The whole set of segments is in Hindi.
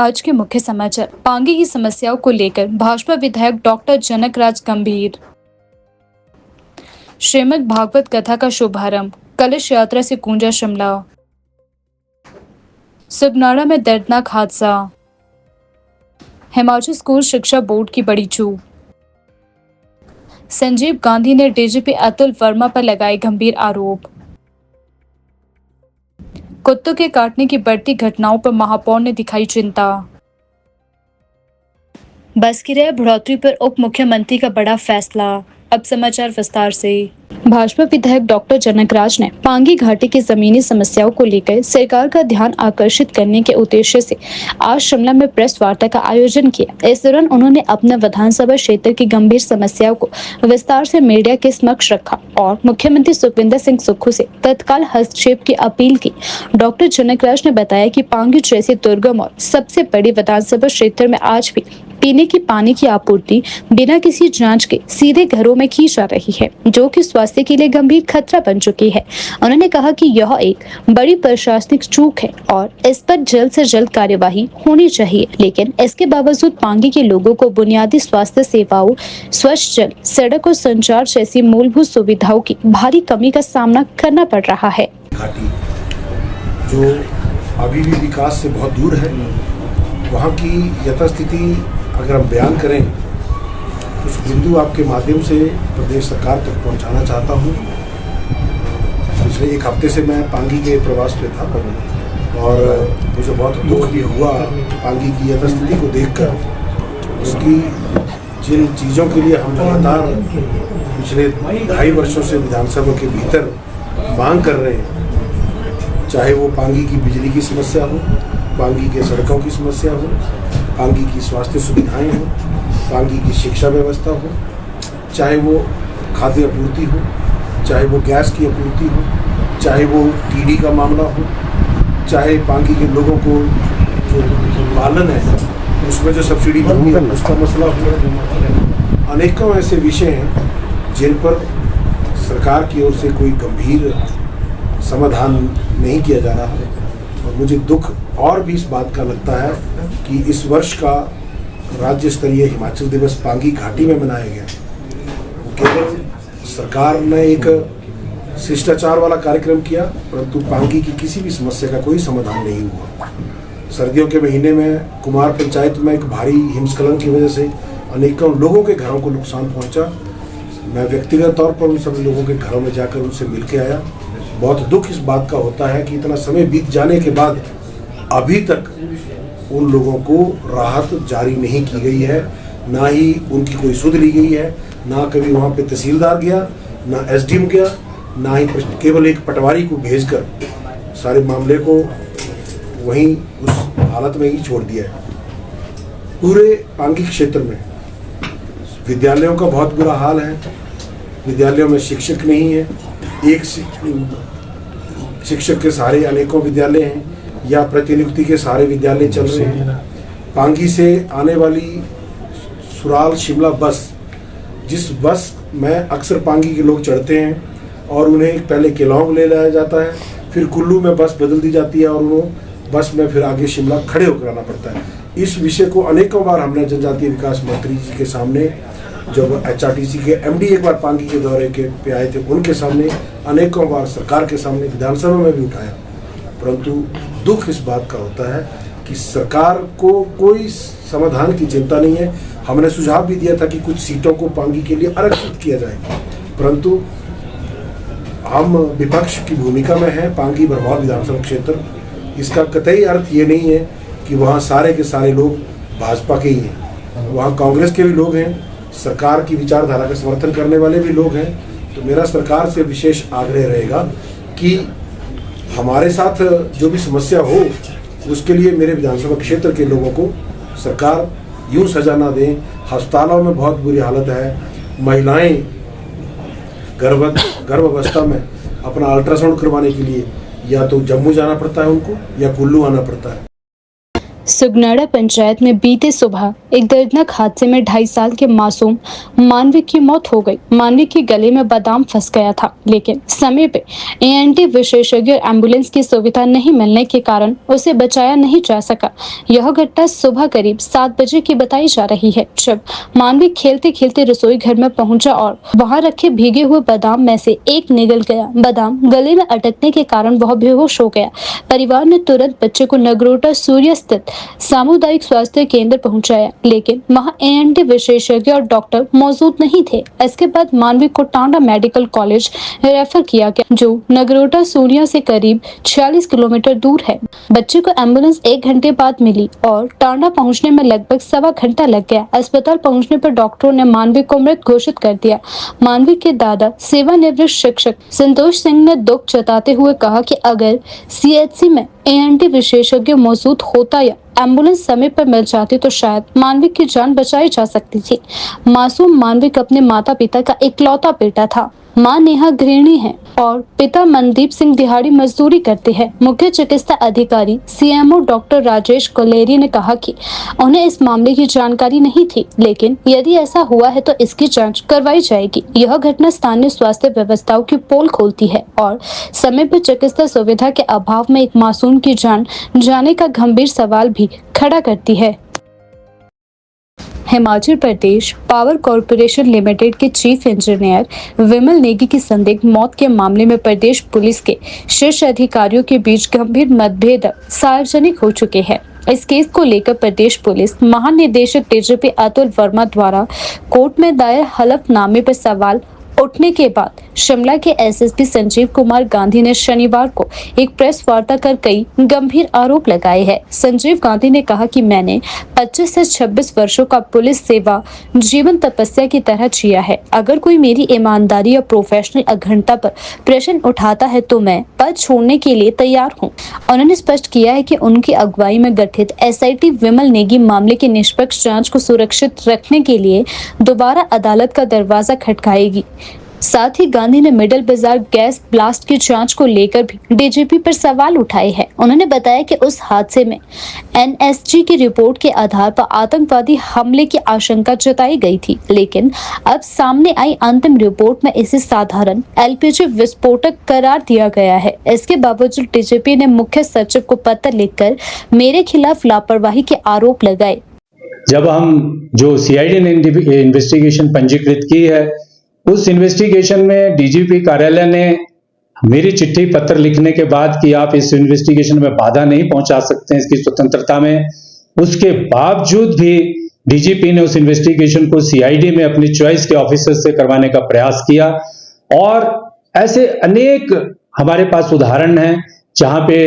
आज के मुख्य समाचार। पांगी की समस्याओं को लेकर भाजपा विधायक डॉक्टर जनकराज गंभीर। श्रीमद् भागवत कथा का शुभारंभ, कलश यात्रा से गूंजा शिमला। सुबनाड़ा में दर्दनाक हादसा, हिमाचल स्कूल शिक्षा बोर्ड की बड़ी चूक। संजीव गांधी ने डीजीपी अतुल वर्मा पर लगाए गंभीर आरोप। कुत्तों के काटने की बढ़ती घटनाओं पर महापौर ने दिखाई चिंता। बस किराया बढ़ोतरी पर उप मुख्यमंत्री का बड़ा फैसला। अब समाचार विस्तार से। भाजपा विधायक डॉक्टर जनकराज ने पांगी घाटी की जमीनी समस्याओं को लेकर सरकार का ध्यान आकर्षित करने के उद्देश्य से आज शिमला में प्रेस वार्ता का आयोजन किया। इस दौरान उन्होंने अपने विधानसभा क्षेत्र की गंभीर समस्याओं को विस्तार से मीडिया के समक्ष रखा और मुख्यमंत्री सुखविंदर सिंह सुक्खू से तत्काल हस्तक्षेप की अपील की। डॉक्टर जनकराज ने बताया कि पांगी जैसे दुर्गम और सबसे बड़ी विधानसभा क्षेत्र में आज भी पीने की पानी की आपूर्ति बिना किसी जांच के सीधे घरों में की जा रही है, जो कि स्वास्थ्य के लिए गंभीर खतरा बन चुकी है। उन्होंने कहा कि यह एक बड़ी प्रशासनिक चूक है और इस पर जल्द से जल्द कार्यवाही होनी चाहिए, लेकिन इसके बावजूद पांगी के लोगों को बुनियादी स्वास्थ्य सेवाओं, स्वच्छ जल, सड़क और संचार जैसी मूलभूत सुविधाओं की भारी कमी का सामना करना पड़ रहा है। घाटी जो अभी भी विकास से बहुत दूर है, वहाँ की यथास्थिति अगर हम बयान करें, कुछ बिंदु आपके माध्यम से प्रदेश सरकार तक पहुंचाना चाहता हूं। पिछले एक हफ्ते से मैं पांगी के प्रवास पे था और मुझे बहुत दुख भी हुआ पांगी की यथास्थिति को देखकर। उसकी जिन चीज़ों के लिए हम लगातार पिछले 2.5 वर्षों से विधानसभा के भीतर मांग कर रहे हैं, चाहे वो पांगी की बिजली की समस्या हो, पांगी के सड़कों की समस्या हो, पांगी की स्वास्थ्य सुविधाएं हो, पांगी की शिक्षा व्यवस्था हो, चाहे वो खाद्य आपूर्ति हो, चाहे वो गैस की आपूर्ति हो, चाहे वो टीडी का मामला हो, चाहे पांगी के लोगों को जो पालन है उसमें जो सब्सिडी मिलती है उसका मसला हो। अनेकों ऐसे विषय हैं जिन पर सरकार की ओर से कोई गंभीर समाधान नहीं किया जा रहा है। और मुझे दुख और भी इस बात का लगता है कि इस वर्ष का राज्य स्तरीय हिमाचल दिवस पांगी घाटी में मनाया गया। केवल सरकार ने एक शिष्टाचार वाला कार्यक्रम किया, परंतु पांगी की किसी भी समस्या का कोई समाधान नहीं हुआ। सर्दियों के महीने में कुमार पंचायत में एक भारी हिमस्खलन की वजह से अनेकों लोगों के घरों को नुकसान पहुंचा। मैं व्यक्तिगत तौर पर उन सभी लोगों के घरों में जाकर उनसे मिल के आया। बहुत दुख इस बात का होता है कि इतना समय बीत जाने के बाद अभी तक उन लोगों को राहत जारी नहीं की गई है, ना ही उनकी कोई सुध ली गई है, ना कभी वहाँ पे तहसीलदार गया, ना एसडीएम गया, ना ही केवल एक पटवारी को भेजकर सारे मामले को वहीं उस हालत में ही छोड़ दिया है। पूरे पांगी क्षेत्र में विद्यालयों का बहुत बुरा हाल है। विद्यालयों में शिक्षक नहीं है, एक शिक्षक के सहारे अनेकों विद्यालय हैं या प्रतिनियुक्ति के सहारे विद्यालय चल रहे हैं। पांगी से आने वाली सुराल शिमला बस, जिस बस में अक्सर पांगी के लोग चढ़ते हैं और उन्हें पहले केलांग ले लाया जाता है, फिर कुल्लू में बस बदल दी जाती है और उन्हें बस में फिर आगे शिमला खड़े होकर आना पड़ता है। इस विषय को अनेकों बार हमने जनजातीय विकास मंत्री जी के सामने, जब एचआरटीसी के एमडी एक बार पांगी के दौरे के पे आए थे, उनके सामने अनेकों बार सरकार के सामने विधानसभा में भी उठाया, परंतु दुख इस बात का होता है कि सरकार को कोई समाधान की चिंता नहीं है। हमने सुझाव भी दिया था कि कुछ सीटों को पांगी के लिए आरक्षित किया जाए, परंतु हम विपक्ष की भूमिका में हैं। पांगी भरमौर विधानसभा क्षेत्र, इसका कतई अर्थ ये नहीं है कि वहाँ सारे के सारे लोग भाजपा के ही हैं। वहाँ कांग्रेस के भी लोग हैं, सरकार की विचारधारा का समर्थन करने वाले भी लोग हैं। तो मेरा सरकार से विशेष आग्रह रहेगा कि हमारे साथ जो भी समस्या हो उसके लिए मेरे विधानसभा क्षेत्र के लोगों को सरकार यूं सजा ना दें। अस्पतालों में बहुत बुरी हालत है। महिलाएं गर्भावस्था में अपना अल्ट्रासाउंड करवाने के लिए या तो जम्मू जाना पड़ता है उनको, या कुल्लू आना पड़ता है। सुगनाड़ा पंचायत में बीते सुबह एक दर्दनाक हादसे में 2.5 साल के मासूम मानवी की मौत हो गई। मानवी के गले में बादाम फंस गया था, लेकिन समय पे एएनटी विशेषज्ञ और एम्बुलेंस की सुविधा नहीं मिलने के कारण उसे बचाया नहीं जा सका। यह घटना सुबह करीब 7 बजे की बताई जा रही है, जब मानवी खेलते खेलते रसोई घर में पहुंचा और वहां रखे भीगे हुए बादाम में से एक निगल गया। बादाम गले में अटकने के कारण वह बेहोश हो गया। परिवार ने तुरंत बच्चे को नगरोटा सूर्य स्थित सामुदायिक स्वास्थ्य केंद्र पहुंचाया, लेकिन वहां एएनटी विशेषज्ञ और डॉक्टर मौजूद नहीं थे। इसके बाद मानवी को टांडा मेडिकल कॉलेज रेफर किया गया, जो नगरोटा सूर्या से करीब 46 किलोमीटर दूर है। बच्चे को एम्बुलेंस 1 घंटे बाद मिली और टांडा पहुंचने में लगभग 1.25 घंटा लग गया। अस्पताल पहुंचने पर डॉक्टरों ने मानवी को मृत घोषित कर दिया। मानवी के दादा सेवानिवृत्त शिक्षक संतोष सिंह ने दुख जताते हुए कहा कि अगर सीएचसी में एएनटी विशेषज्ञ मौजूद होता या एम्बुलेंस समय पर मिल जाती तो शायद मानवी की जान बचाई जा सकती थी। मासूम मानवी अपने माता पिता का इकलौता बेटा था। मां नेहा गृहिणी है और पिता मनदीप सिंह दिहाड़ी मजदूरी करते हैं। मुख्य चिकित्सा अधिकारी सीएमओ डॉक्टर राजेश कोलेरी ने कहा कि उन्हें इस मामले की जानकारी नहीं थी, लेकिन यदि ऐसा हुआ है तो इसकी जांच करवाई जाएगी। यह घटना स्थानीय स्वास्थ्य व्यवस्थाओं की पोल खोलती है और समय पर चिकित्सा सुविधा के अभाव में एक मासूम की जान जाने का गंभीर सवाल भी खड़ा करती है। Himachal Pradesh power corporation limited के चीफ इंजीनियर विमल नेगी की संदिग्ध मौत के मामले में प्रदेश पुलिस के शीर्ष अधिकारियों के बीच गंभीर मतभेद सार्वजनिक हो चुके हैं। इस केस को लेकर प्रदेश पुलिस महानिदेशक डीजीपी अतुल वर्मा द्वारा कोर्ट में दायर हलफनामे पर सवाल उठने के बाद शिमला के एसएसपी संजीव कुमार गांधी ने शनिवार को एक प्रेस वार्ता कर कई गंभीर आरोप लगाए हैं। संजीव गांधी ने कहा कि मैंने 25 से 26 वर्षों का पुलिस सेवा जीवन तपस्या की तरह जिया है। अगर कोई मेरी ईमानदारी या प्रोफेशनल अखंडता पर प्रश्न उठाता है तो मैं पद छोड़ने के लिए तैयार हूं। उन्होंने स्पष्ट किया है कि उनकी अगुवाई में गठित एसआईटी विमल नेगी मामले की निष्पक्ष जांच को सुरक्षित रखने के लिए दोबारा अदालत का दरवाजा खटकाएगी। साथ ही गांधी ने मिडल बाजार गैस ब्लास्ट की जांच को लेकर भी डीजीपी पर सवाल उठाए हैं। उन्होंने बताया कि उस हादसे में एनएसजी की रिपोर्ट के आधार पर आतंकवादी हमले की आशंका जताई गई थी, लेकिन अब सामने आई अंतिम रिपोर्ट में इसे साधारण एलपीजी विस्फोटक करार दिया गया है। इसके बावजूद डीजीपी ने मुख्य सचिव को पत्र लिखकर मेरे खिलाफ लापरवाही के आरोप लगाए। जब हम जो सीआईडी ने इन्वेस्टिगेशन पंजीकृत की है, उस इन्वेस्टिगेशन में डीजीपी कार्यालय ने मेरी चिट्ठी पत्र लिखने के बाद कि आप इस इन्वेस्टिगेशन में बाधा नहीं पहुंचा सकते हैं इसकी स्वतंत्रता में, उसके बावजूद भी डीजीपी ने उस इन्वेस्टिगेशन को सीआईडी में अपनी चॉइस के ऑफिसर से करवाने का प्रयास किया। और ऐसे अनेक हमारे पास उदाहरण हैं जहां पे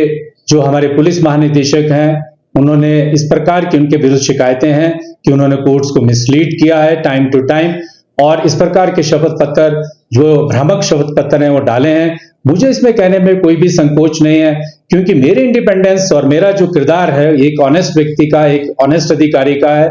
जो हमारे पुलिस महानिदेशक हैं उन्होंने इस प्रकार की उनके विरुद्ध शिकायतें हैं कि उन्होंने कोर्ट्स को मिसलीड किया है टाइम टू टाइम, और इस प्रकार के शपथ पत्र जो भ्रामक शपथ पत्र हैं वो डाले हैं। मुझे इसमें कहने में कोई भी संकोच नहीं है, क्योंकि मेरे इंडिपेंडेंस और मेरा जो किरदार है एक ऑनेस्ट व्यक्ति का, एक ऑनेस्ट अधिकारी का है।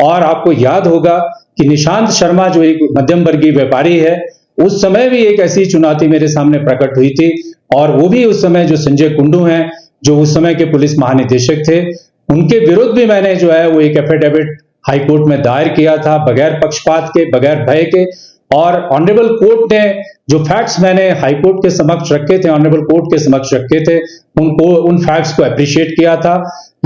और आपको याद होगा कि निशांत शर्मा जो एक मध्यम वर्गीय व्यापारी है, उस समय भी एक ऐसी चुनौती मेरे सामने प्रकट हुई थी, और वो भी उस समय जो संजय कुंडू हैं जो उस समय के पुलिस महानिदेशक थे, उनके विरुद्ध भी मैंने जो है वो एक एफिडेविट हाईकोर्ट में दायर किया था बगैर पक्षपात के, बगैर भय के। और ऑनरेबल कोर्ट ने जो फैक्ट्स मैंने हाईकोर्ट के समक्ष रखे थे, ऑनरेबल कोर्ट के समक्ष रखे थे, उनको उन फैक्ट्स को अप्रिशिएट किया था।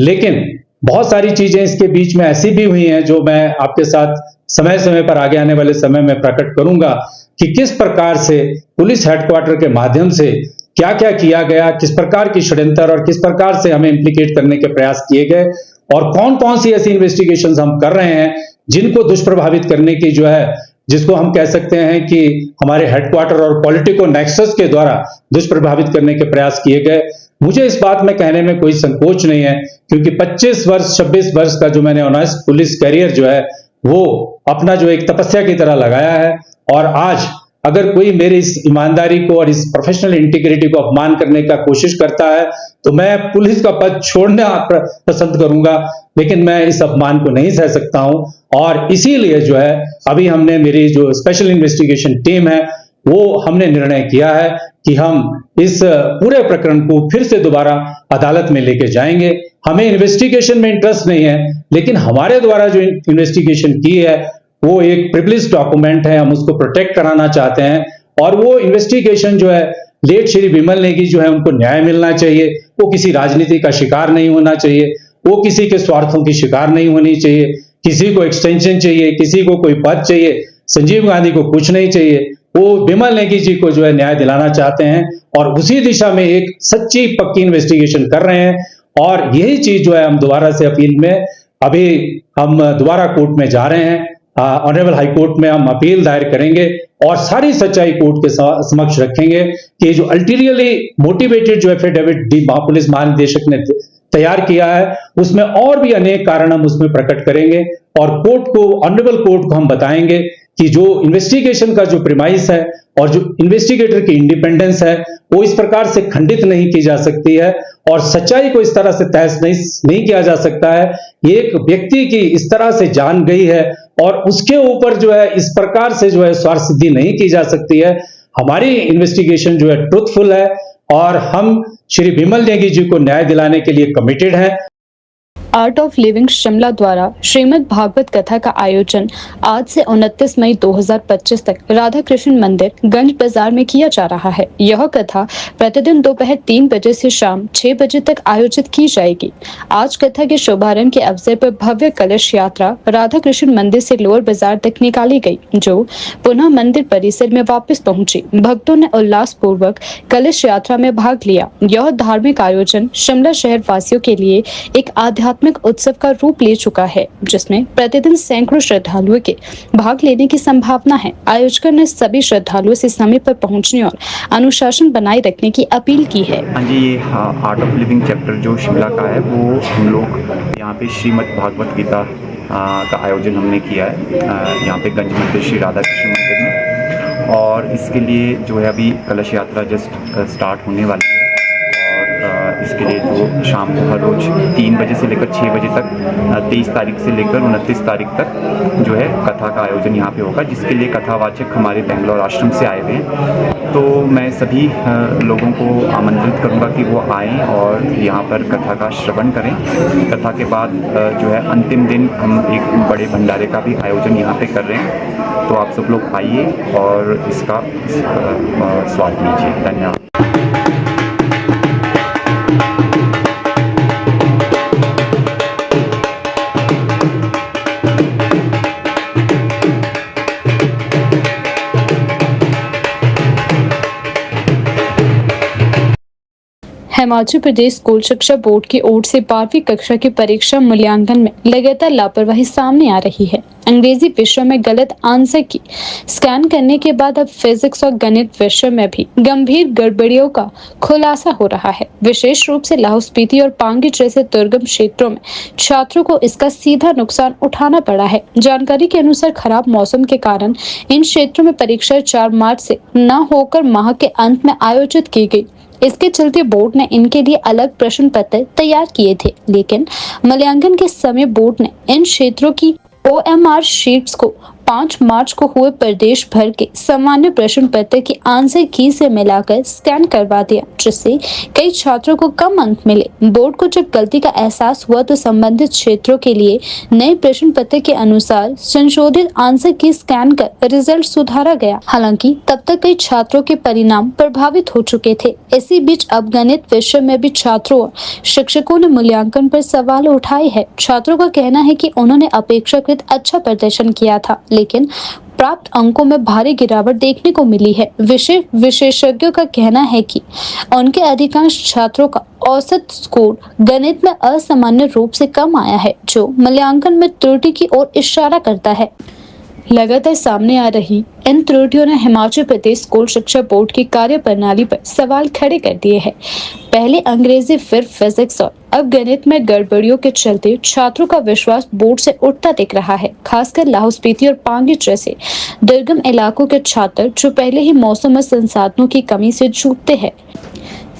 लेकिन बहुत सारी चीजें इसके बीच में ऐसी भी हुई हैं जो मैं आपके साथ समय समय पर आगे आने वाले समय में प्रकट करूंगा कि किस प्रकार से पुलिस हेडक्वार्टर के माध्यम से क्या क्या किया गया, किस प्रकार की षड्यंत्र और किस प्रकार से हमें इम्प्लीकेट करने के प्रयास किए गए, और कौन कौन सी ऐसी इन्वेस्टिगेशंस हम कर रहे हैं जिनको दुष्प्रभावित करने की जो है, जिसको हम कह सकते हैं कि हमारे हेडक्वार्टर और पॉलिटिको नेक्सस के द्वारा दुष्प्रभावित करने के प्रयास किए गए। मुझे इस बात में कहने में कोई संकोच नहीं है, क्योंकि 25 वर्ष 26 वर्ष का जो मैंने ऑनेस्ट पुलिस करियर जो है वो अपना जो एक तपस्या की तरह लगाया है। और आज अगर कोई मेरी इस ईमानदारी को और इस प्रोफेशनल इंटीग्रिटी को अपमान करने का कोशिश करता है तो मैं पुलिस का पद छोड़ना पसंद करूंगा, लेकिन मैं इस अपमान को नहीं सह सकता हूं। और इसीलिए जो है अभी हमने मेरी जो स्पेशल इन्वेस्टिगेशन टीम है वो हमने निर्णय किया है कि हम इस पूरे प्रकरण को फिर से दोबारा अदालत में लेके जाएंगे। हमें इन्वेस्टिगेशन में इंटरेस्ट नहीं है, लेकिन हमारे द्वारा जो इन्वेस्टिगेशन की है वो एक प्रिविलेज डॉक्यूमेंट है, हम उसको प्रोटेक्ट कराना चाहते हैं। और वो इन्वेस्टिगेशन जो है लेट श्री विमल नेगी जो है उनको न्याय मिलना चाहिए, वो किसी राजनीति का शिकार नहीं होना चाहिए, वो किसी के स्वार्थों की शिकार नहीं होनी चाहिए। किसी को एक्सटेंशन चाहिए, किसी को कोई पद चाहिए, संजीव गांधी को कुछ नहीं चाहिए। वो विमल नेगी जी को जो है न्याय दिलाना चाहते हैं और उसी दिशा में एक सच्ची पक्की इन्वेस्टिगेशन कर रहे हैं। और यही चीज जो है हम दोबारा से अपील में अभी हम दोबारा कोर्ट में जा रहे हैं, ऑनरेबल हाई कोर्ट में हम अपील दायर करेंगे और सारी सच्चाई कोर्ट के समक्ष रखेंगे कि जो अल्टीरियरली मोटिवेटेड जो एफिडेविट पुलिस महानिदेशक ने तैयार किया है उसमें और भी अनेक कारण हम उसमें प्रकट करेंगे और कोर्ट को, ऑनरेबल कोर्ट को हम बताएंगे कि जो इन्वेस्टिगेशन का जो प्रीमाइस है और जो इन्वेस्टिगेटर की इंडिपेंडेंस है वो इस प्रकार से खंडित नहीं की जा सकती है और सच्चाई को इस तरह से तहस नहीं किया जा सकता है। एक व्यक्ति की इस तरह से जान गई है और उसके ऊपर जो है इस प्रकार से जो है स्वार्थ सिद्धि नहीं की जा सकती है। हमारी इन्वेस्टिगेशन जो है ट्रुथफुल है और हम श्री विमल नेगी जी को न्याय दिलाने के लिए कमिटेड हैं। आर्ट ऑफ लिविंग शिमला द्वारा श्रीमद् भागवत कथा का आयोजन आज से 29 मई 2025 तक राधा कृष्ण मंदिर गंज बाजार में किया जा रहा है। यह कथा प्रतिदिन दोपहर 3 बजे से शाम 6 बजे तक आयोजित की जाएगी। आज कथा के शुभारंभ के अवसर पर भव्य कलश यात्रा राधा कृष्ण मंदिर से लोअर बाजार तक निकाली गई, जो पुनः मंदिर परिसर में वापस पहुंची। भक्तों ने उल्लास पूर्वक कलश यात्रा में भाग लिया। यह धार्मिक आयोजन शिमला शहर वासियों के लिए एक आध्यात्मिक उत्सव का रूप ले चुका है, जिसमें प्रतिदिन सैकड़ों श्रद्धालुओं के भाग लेने की संभावना है। आयोजकों ने सभी श्रद्धालुओं से समय पर पहुंचने और अनुशासन बनाए रखने की अपील की है। हाँ जी, ये आर्ट ऑफ लिविंग चैप्टर जो शिमला का है वो हम लोग यहाँ पे श्रीमद् भागवत गीता का आयोजन हमने किया है यहाँ पे गंज मंदिर श्री राधा कृष्ण मंदिर में। और इसके लिए जो है अभी कलश यात्रा जस्ट स्टार्ट होने वाली है और इसके लिए जो शाम को हर रोज 3 बजे से लेकर 6 बजे तक 23 तारीख से लेकर 29 तारीख तक जो है कथा का आयोजन यहाँ पे होगा, जिसके लिए कथावाचक हमारे बेंगलोर आश्रम से आए हुए हैं। तो मैं सभी लोगों को आमंत्रित करूँगा कि वो आएँ और यहाँ पर कथा का श्रवण करें। कथा के बाद जो है अंतिम दिन हम एक बड़े भंडारे का भी आयोजन यहाँ पे कर रहे हैं। तो आप सब लोग आइए और इसका स्वाद लीजिए। धन्यवाद। हिमाचल प्रदेश स्कूल शिक्षा बोर्ड की ओर से 12वीं कक्षा की परीक्षा मूल्यांकन में लगातार लापरवाही सामने आ रही है। अंग्रेजी विषय में गलत आंसर की स्कैन करने के बाद अब फिजिक्स और गणित विषय में भी गंभीर गड़बड़ियों का खुलासा हो रहा है। विशेष रूप से लाहौल स्पीति और पांगी जैसे दुर्गम क्षेत्रों में छात्रों को इसका सीधा नुकसान उठाना पड़ा है। जानकारी के अनुसार खराब मौसम के कारण इन क्षेत्रों में परीक्षा 4 मार्च से न होकर माह के अंत में आयोजित की गई। इसके चलते बोर्ड ने इनके लिए अलग प्रश्न पत्र तैयार किए थे, लेकिन मूल्यांकन के समय बोर्ड ने इन क्षेत्रों की OMR शीट्स को 5 मार्च को हुए प्रदेश भर के सामान्य प्रश्न पत्र की आंसर की से मिलाकर स्कैन करवा दिया, जिससे कई छात्रों को कम अंक मिले। बोर्ड को जब गलती का एहसास हुआ तो संबंधित क्षेत्रों के लिए नए प्रश्न पत्र के अनुसार संशोधित आंसर की स्कैन कर रिजल्ट सुधारा गया। हालांकि तब तक कई छात्रों के परिणाम प्रभावित हो चुके थे। इसी बीच अब गणित विषय में भी छात्रों और शिक्षकों ने मूल्यांकन पर सवाल उठाए हैं। छात्रों का कहना है कि उन्होंने अपेक्षाकृत अच्छा प्रदर्शन किया था, लेकिन प्राप्त अंकों में भारी गिरावट देखने को मिली है। विशेषज्ञों का कहना है कि उनके अधिकांश छात्रों का औसत स्कोर गणित में असामान्य रूप से कम आया है, जो मूल्यांकन में त्रुटि की ओर इशारा करता है। लगातार सामने आ रही इन त्रुटियों ने हिमाचल प्रदेश स्कूल शिक्षा बोर्ड की कार्यप्रणाली पर सवाल खड़े कर दिए हैं। पहले अंग्रेजी, फिर फिजिक्स और अब गणित में गड़बड़ियों के चलते छात्रों का विश्वास बोर्ड से उठता दिख रहा है। खासकर लाहौल स्पीति और पांगी जैसे दुर्गम इलाकों के छात्र जो पहले ही मौसम और संसाधनों की कमी से जूझते हैं।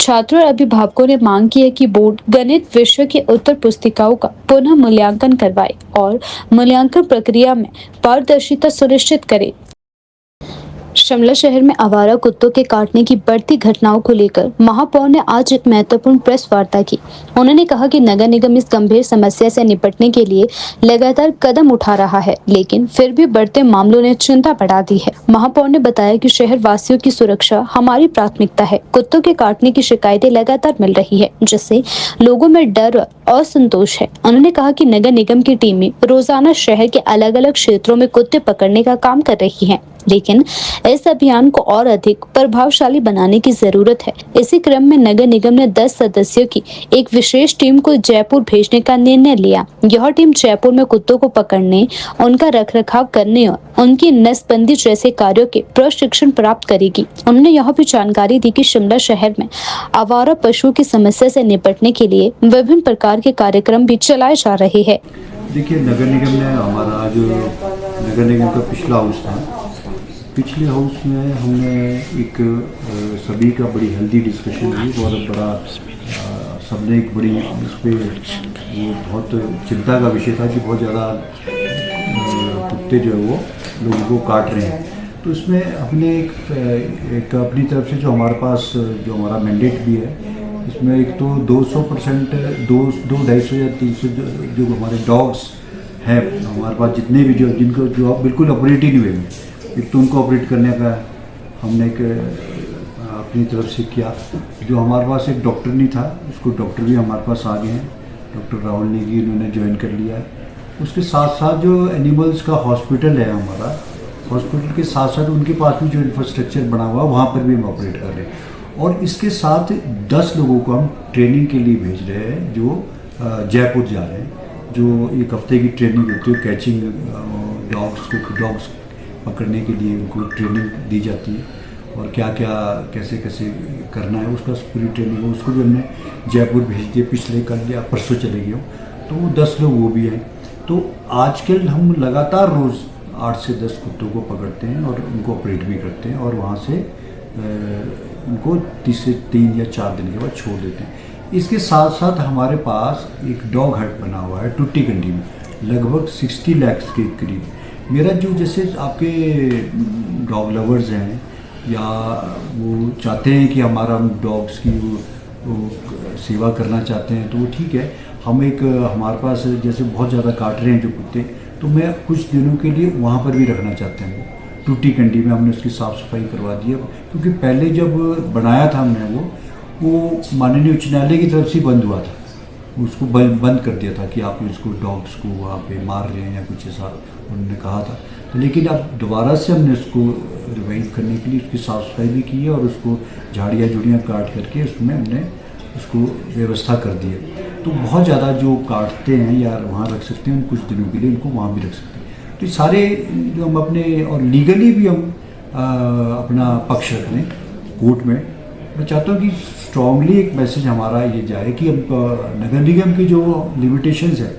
छात्रों और अभिभावकों ने मांग की है कि बोर्ड गणित विषय की उत्तर पुस्तिकाओं का पुनः मूल्यांकन करवाए और मूल्यांकन प्रक्रिया में पारदर्शिता सुनिश्चित करे। शिमला शहर में आवारा कुत्तों के काटने की बढ़ती घटनाओं को लेकर महापौर ने आज एक महत्वपूर्ण प्रेस वार्ता की। उन्होंने कहा कि नगर निगम इस गंभीर समस्या से निपटने के लिए लगातार कदम उठा रहा है, लेकिन फिर भी बढ़ते मामलों ने चिंता बढ़ा दी है। महापौर ने बताया कि शहर वासियों की सुरक्षा हमारी प्राथमिकता है। कुत्तों के काटने की शिकायतें लगातार मिल रही है, जिससे लोगों में डर और असंतोष है। उन्होंने कहा कि नगर निगम की टीमें रोजाना शहर के अलग अलग क्षेत्रों में कुत्ते पकड़ने का काम कर रही है, लेकिन इस अभियान को और अधिक प्रभावशाली बनाने की जरूरत है। इसी क्रम में नगर निगम ने 10 सदस्यों की एक विशेष टीम को जयपुर भेजने का निर्णय लिया। यह टीम जयपुर में कुत्तों को पकड़ने, उनका रखरखाव करने और उनकी नसबंदी जैसे कार्यों के प्रशिक्षण प्राप्त करेगी। उन्होंने यह भी जानकारी दी कि शिमला शहर में आवारा पशुओं की समस्या से निपटने के लिए विभिन्न प्रकार के कार्यक्रम भी चलाए जा रहे हैं। देखिए, नगर निगम ने हमारा जो नगर निगम का पिछला हाउस था, पिछले हाउस में हमने एक सभी का बड़ी हेल्दी डिस्कशन हुई। बहुत बड़ा सबने एक बड़ी इस पर वो बहुत चिंता का विषय था कि बहुत ज़्यादा कुत्ते जो है वो लोगों को काट रहे हैं। तो इसमें हमने एक अपनी तरफ से जो हमारे पास जो हमारा मैंडेट भी है, इसमें एक तो 200% 250 या 300 जो हमारे डॉग्स हैं हमारे पास, जितने भी जिनको जो बिल्कुल ऑपरेटिव वे में, एक तो उनको ऑपरेट करने का हमने एक अपनी तरफ से किया। जो हमारे पास एक डॉक्टर नहीं था, उसको डॉक्टर भी हमारे पास आ गए हैं। डॉक्टर राहुल नेगी इन्होंने ज्वाइन कर लिया है। उसके साथ साथ जो एनिमल्स का हॉस्पिटल है हमारा, हॉस्पिटल के साथ साथ उनके पास भी जो इंफ्रास्ट्रक्चर बना हुआ है वहाँ पर भी हम ऑपरेट कर रहे हैं। और इसके साथ 10 लोगों को हम ट्रेनिंग के लिए भेज रहे हैं जो जयपुर जा रहे हैं, जो एक हफ्ते की ट्रेनिंग होती है। कैचिंग डॉग्स पकड़ने के लिए उनको ट्रेनिंग दी जाती है और क्या क्या कैसे कैसे करना है उसका पूरी ट्रेनिंग है। उसको भी हमने जयपुर भेज दिया, पिछले कल या परसों चले गए। तो वो 10 लोग वो भी हैं। तो आजकल हम लगातार रोज़ 8 से 10 कुत्तों को पकड़ते हैं और उनको ऑपरेट भी करते हैं और वहाँ से उनको 3 या 4 दिन के बाद छोड़ देते हैं। इसके साथ साथ हमारे पास एक डॉग हट बना हुआ है टूटीकंडी में, लगभग 60 लाख के करीब। मेरा जो जैसे आपके डॉग लवर्स हैं या वो चाहते हैं कि हमारा हम डॉग्स की वो सेवा करना चाहते हैं, तो वो ठीक है। हम एक हमारे पास जैसे बहुत ज़्यादा काट रहे हैं जो कुत्ते, तो मैं कुछ दिनों के लिए वहाँ पर भी रखना चाहते हैं। टूटीकंडी में हमने उसकी साफ़ सफाई करवा दी है, क्योंकि पहले जब बनाया था हमने वो माननीय उच्च न्यायालय की तरफ से बंद हुआ था। उसको बंद कर दिया था कि आप इसको डॉग्स को वहाँ पे मार रहे हैं या कुछ ऐसा उन्होंने कहा था। तो लेकिन अब दोबारा से हमने उसको रिवाइव करने के लिए उसकी साफ़ सफाई भी की है और उसको झाड़ियाँ जुड़ियाँ काट करके उसमें हमने उसको व्यवस्था कर दी है। तो बहुत ज़्यादा जो काटते हैं या वहाँ रख सकते हैं, कुछ दिनों के लिए उनको वहाँ भी रख सकते हैं। तो ये सारे जो हम अपने और लीगली भी हम अपना पक्ष रख लें कोर्ट में। मैं चाहता हूँ कि स्ट्रांगली एक मैसेज हमारा ये जाए कि अब नगर निगम की जो लिमिटेशंस है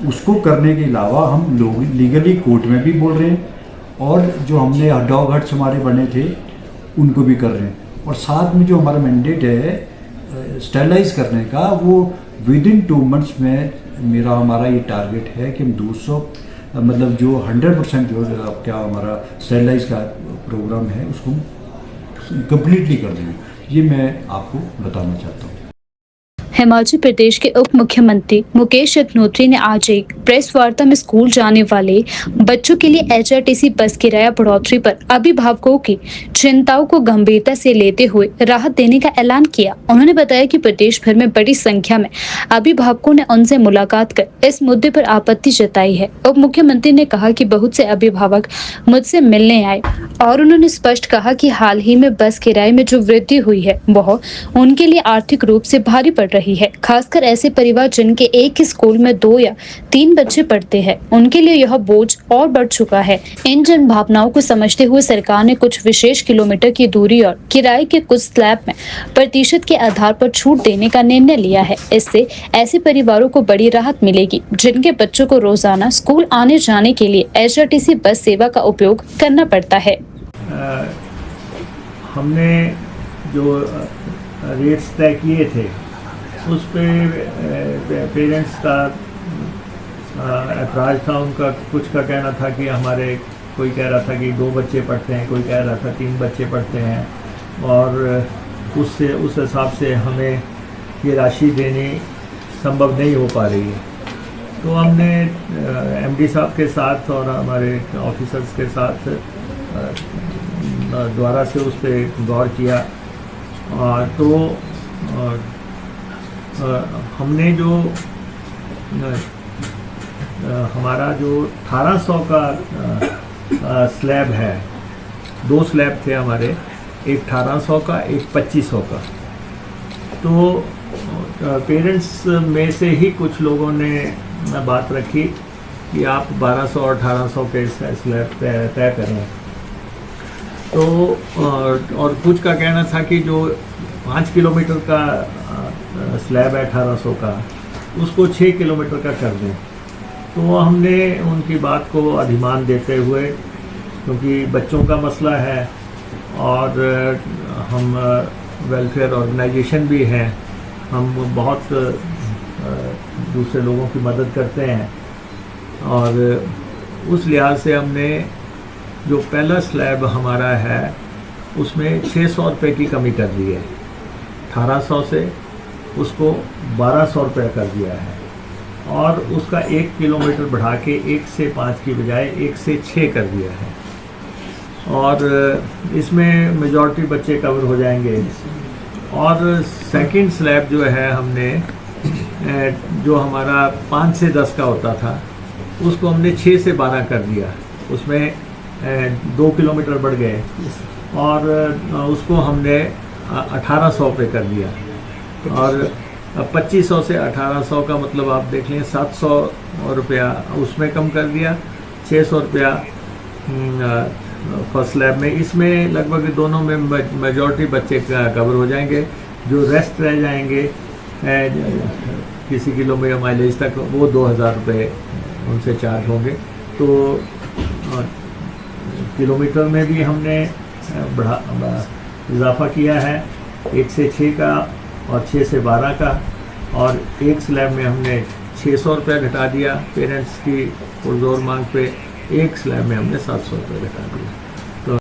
उसको करने के अलावा हम लोग लीगली कोर्ट में भी बोल रहे हैं और जो हमने डॉग हट्स हमारे बने थे उनको भी कर रहे हैं। और साथ में जो हमारा मैंडेट है स्टेरलाइज करने का, वो विदिन 2 मंथ्स में हमारा ये टारगेट है कि हम 200 मतलब जो 100% जो क्या हमारा स्टेरलाइज का प्रोग्राम है उसको कंप्लीटली कर देंगे। ये मैं आपको बताना चाहता हूँ। हिमाचल प्रदेश के उप मुख्यमंत्री मुकेश अग्निहोत्री ने आज एक प्रेस वार्ता में स्कूल जाने वाले बच्चों के लिए HRTC बस किराया बढ़ोतरी पर अभिभावकों की चिंताओं को गंभीरता से लेते हुए राहत देने का ऐलान किया। उन्होंने बताया कि प्रदेश भर में बड़ी संख्या में अभिभावकों ने उनसे मुलाकात कर इस मुद्दे पर आपत्ति जताई है। उप मुख्यमंत्री ने कहा कि बहुत से अभिभावक मुझसे मिलने आए और उन्होंने स्पष्ट कहा कि हाल ही में बस किराए में जो वृद्धि हुई है वह उनके लिए आर्थिक रूप से भारी पड़ रही है। खासकर ऐसे परिवार जिनके एक ही स्कूल में 2 या 3 बच्चे पढ़ते हैं, उनके लिए यह बोझ और बढ़ चुका है। इन जन भावनाओं को समझते हुए सरकार ने कुछ विशेष किलोमीटर की दूरी और किराए के कुछ स्लैब में प्रतिशत के आधार पर छूट देने का निर्णय लिया है। इससे ऐसे परिवारों को बड़ी राहत मिलेगी जिनके बच्चों को रोजाना स्कूल आने जाने के लिए HRTC बस सेवा का उपयोग करना पड़ता है। हमने जो रेट्स तय किए थे उस पे पेरेंट्स का ऐतराज़ था। उनका कुछ का कहना था कि हमारे कोई कह रहा था कि 2 बच्चे पढ़ते हैं, कोई कह रहा था 3 बच्चे पढ़ते हैं, और उससे उस हिसाब से हमें ये राशि देनी संभव नहीं हो पा रही है। तो हमने एमडी साहब के साथ और हमारे ऑफिसर्स के साथ द्वारा से उस पर गौर किया, तो हमने जो हमारा जो 1800 का स्लैब है, 2 स्लैब थे हमारे, एक 1800 का, एक 2500 का। तो पेरेंट्स में से ही कुछ लोगों ने बात रखी कि आप 1200 और 1800 के स्लैब तय करें। तो और कुछ का कहना था कि जो 5 किलोमीटर का स्लैब है 1800 का, उसको 6 किलोमीटर का कर दें। तो हमने उनकी बात को अधिमान देते हुए, क्योंकि बच्चों का मसला है और हम वेलफेयर ऑर्गेनाइजेशन भी हैं, हम बहुत दूसरे लोगों की मदद करते हैं, और उस लिहाज से हमने जो पहला स्लैब हमारा है उसमें 600 रुपये की कमी कर दी है। 1800 से उसको 1200 रुपये कर दिया है, और उसका 1 किलोमीटर बढ़ा के 1 से 5 की बजाय 1 से 6 कर दिया है, और इसमें मेजॉरिटी बच्चे कवर हो जाएंगे। और सेकंड स्लैब जो है हमने जो हमारा 5 से 10 का होता था, उसको हमने 6 से 12 कर दिया, उसमें 2 किलोमीटर बढ़ गए, और उसको हमने 1800 रुपये कर दिया। और 2500 से 1800 का मतलब आप देख लें 700 रुपया उसमें कम कर दिया, 600 रुपया फर्स्ट स्लैब में। इसमें लगभग दोनों में मेजॉरिटी बच्चे कवर हो जाएंगे, जो रेस्ट रह जाएंगे किसी किलोमीटर माइलेज तक, वो 2000 रुपये उनसे चार्ज होंगे। तो किलोमीटर में भी हमने इजाफा किया है, 1 से 6 का और 6 से 12 का, और एक स्लैब में हमने 600 रुपये घटा दिया पेरेंट्स की पुरजोर मांग पे, एक स्लैब में हमने 700 रुपये घटा दिया।